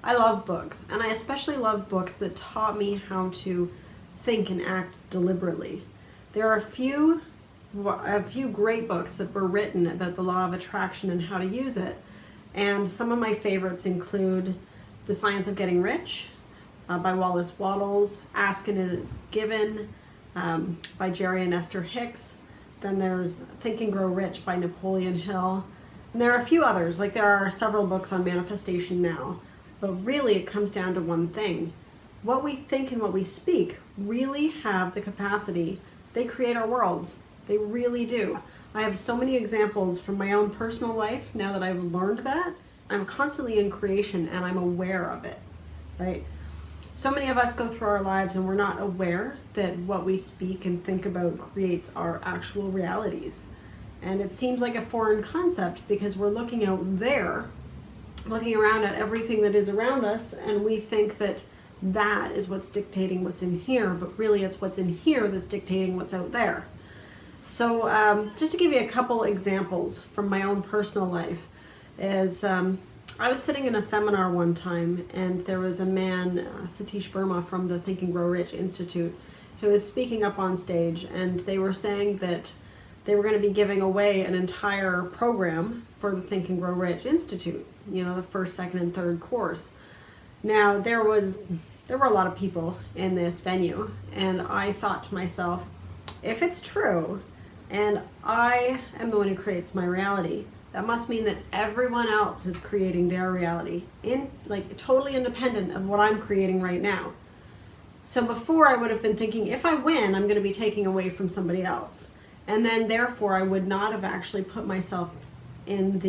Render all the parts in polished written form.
I love books, and I especially love books that taught me how to think and act deliberately. There are a few great books that were written about the law of attraction and how to use it, and some of my favorites include The Science of Getting Rich by Wallace Wattles, Ask and It Is Given by Jerry and Esther Hicks. Then there's Think and Grow Rich by Napoleon Hill. And there are a few others, like there are several books on manifestation now. But really it comes down to one thing. What we think and what we speak really have the capacity. They create our worlds. They really do. I have so many examples from my own personal life now that I've learned that. I'm constantly in creation and I'm aware of it, right? So many of us go through our lives and we're not aware that what we speak and think about creates our actual realities. And it seems like a foreign concept because we're looking out there, looking around at everything that is around us, and we think that that is what's dictating what's in here, but really it's what's in here that's dictating what's out there. So just to give you a couple examples from my own personal life is I was sitting in a seminar one time, and there was a man, Satish Verma from the Think and Grow Rich Institute, who was speaking up on stage, and they were saying that they were going to be giving away an entire program for the Think and Grow Rich Institute, you know, the first, second, and third course. Now, there were a lot of people in this venue, and I thought to myself, if it's true, and I am the one who creates my reality, that must mean that everyone else is creating their reality, totally independent of what I'm creating right now. So before I would have been thinking, if I win, I'm going to be taking away from somebody else. And then therefore I would not have actually put myself in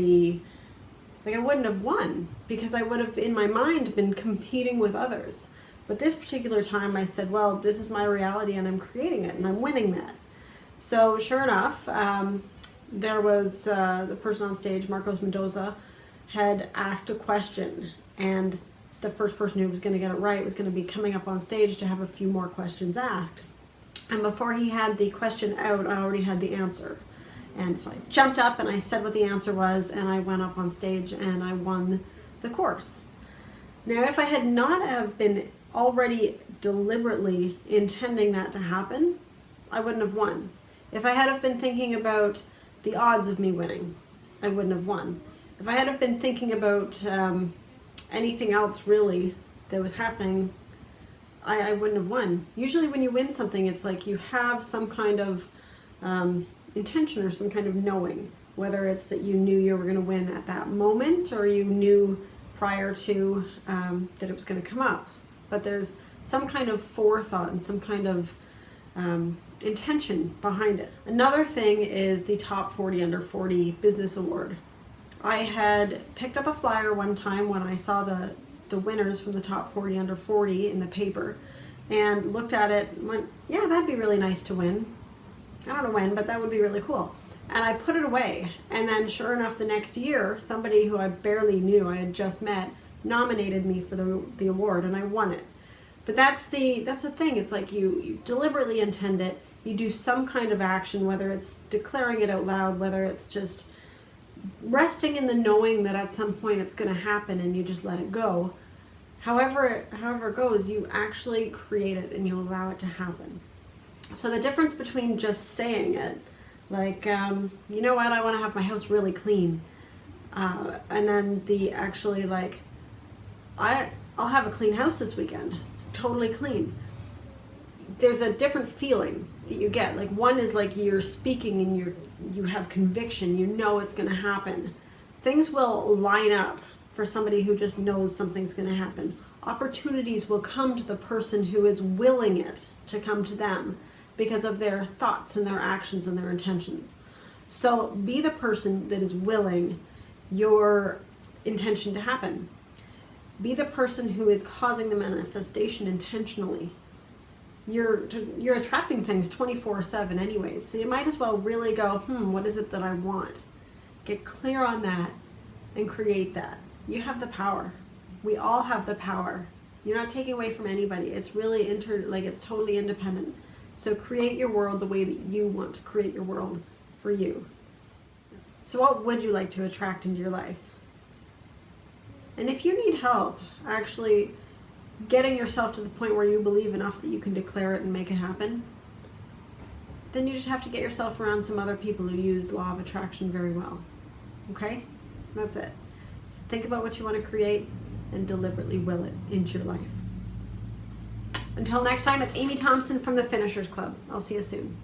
I wouldn't have won because I would have in my mind been competing with others. But this particular time I said, well, this is my reality and I'm creating it and I'm winning that. So sure enough, there was the person on stage, Marcos Mendoza, had asked a question, and the first person who was going to get it right was going to be coming up on stage to have a few more questions asked. And before he had the question out, I already had the answer. And so I jumped up and I said what the answer was, and I went up on stage and I won the course. Now, if I had not have been already deliberately intending that to happen, I wouldn't have won. If I had have been thinking about the odds of me winning, I wouldn't have won. If I had have been thinking about anything else really that was happening, I wouldn't have won. Usually when you win something, it's like you have some kind of intention or some kind of knowing, whether it's that you knew you were going to win at that moment or you knew prior to that it was going to come up. But there's some kind of forethought and some kind of intention behind it. Another thing is the Top 40 Under 40 Business Award. I had picked up a flyer one time when I saw the winners from the Top 40 Under 40 in the paper and looked at it and went, yeah, that'd be really nice to win. I don't know when, but that would be really cool. And I put it away. And then sure enough, the next year, somebody who I barely knew, I had just met, nominated me for the award, and I won it. But that's the thing. It's like you deliberately intend it. You do some kind of action, whether it's declaring it out loud, whether it's just resting in the knowing that at some point it's going to happen and you just let it go. However it goes, you actually create it and you allow it to happen. So the difference between just saying it, like, you know what, I want to have my house really clean, and then the actually like, I'll have a clean house this weekend, totally clean. There's a different feeling that you get. Like one is like you're speaking and you have conviction, you know it's going to happen. Things will line up for somebody who just knows something's going to happen. Opportunities will come to the person who is willing it to come to them because of their thoughts and their actions and their intentions. So be the person that is willing your intention to happen. Be the person who is causing the manifestation intentionally. You're attracting things 24/7 anyways, so you might as well really go, what is it that I want? Get clear on that and create that. You have the power. We all have the power. You're not taking away from anybody. It's really it's totally independent. So create your world the way that you want to create your world for you. So what would you like to attract into your life? And if you need help actually getting yourself to the point where you believe enough that you can declare it and make it happen, then you just have to get yourself around some other people who use law of attraction very well. Okay? That's it. So think about what you want to create and deliberately will it into your life. Until next time, it's Amy Thompson from the Finishers Club. I'll see you soon.